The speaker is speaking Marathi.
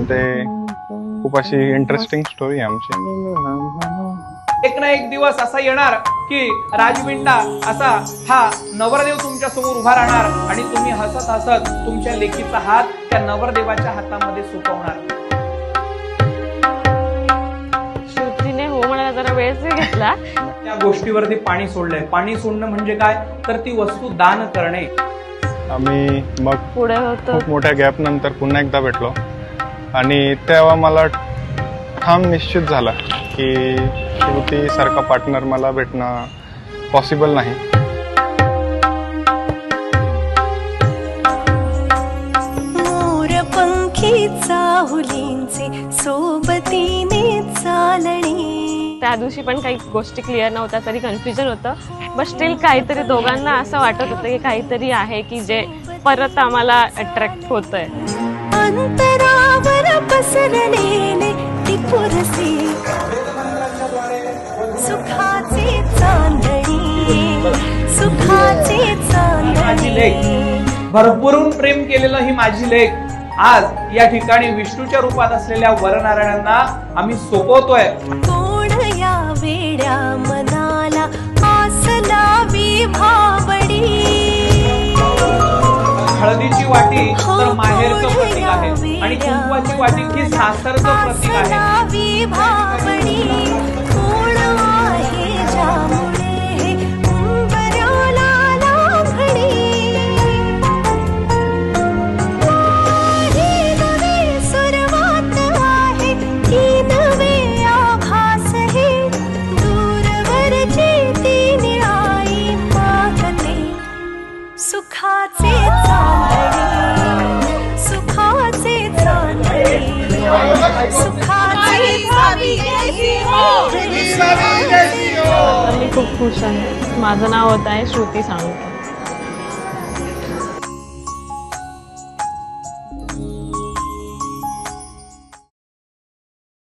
ते खूप अशी इंटरेस्टिंग स्टोरी आहे आमची. एक ना एक दिवस असा येणार की राजविंडा असा हा नवरदेव तुमच्या समोर उभा राहणार आणि तुम्ही हसत हसत तुमच्या लेकीचा हात त्या नवरदेवाच्या हातामध्ये सोपवणार. श्रुतीने हो म्हणायला जरा वेळच घेतला. त्या गोष्टीवरती पाणी सोडलंय. पाणी सोडणं म्हणजे काय तर ती वस्तू दान करणे. आम्ही मग पुढे होतो खूप मोठ्या गॅप नंतर पुन्हा एकदा भेटलो आणि तेव्हा मला ठाम निश्चित झाला की श्रुती सारखा पार्टनर मला भेटणं पॉसिबल नाही. मोरपंखी चाहुलींचे सोबतीने चालणे. त्या दिवशी पण काही गोष्टी क्लिअर नव्हत्या तरी कन्फ्युजन होतं. बट स्टील काहीतरी दोघांना असं वाटत होतं की काहीतरी आहे की जे परत आम्हाला अट्रॅक्ट होतंय. अंतरावर पसरलेले ती पुरसे सुखाचे चांदणी सुखाचे माझी लेक चांदणी. भरभरून प्रेम केलेलं ही माझी लेक आज या ठिकाणी विष्णूच्या रूपात असलेल्या वरनारायणांना आम्ही सोपवतोय. कोण या वेड्या मनाला आस लावी भावडी. हळदीची वाटी तर माहेरचं प्रतीक आहे आणि कुंकवाची वाटी ही सासरचं प्रतीक आहे. लावी भावडी. कोण आहे ज्यामुळे हे उंबऱ्याला लाभडी. ही नवी सुरुवात आहे ही नवे आभास हे दूरवरची ती निळाई मागते सुखाचे चांदणे सुखाचे चांदणे सुखाचे मी खूप खुश आहे. माझं नाव होत आहे श्रुती सांगते.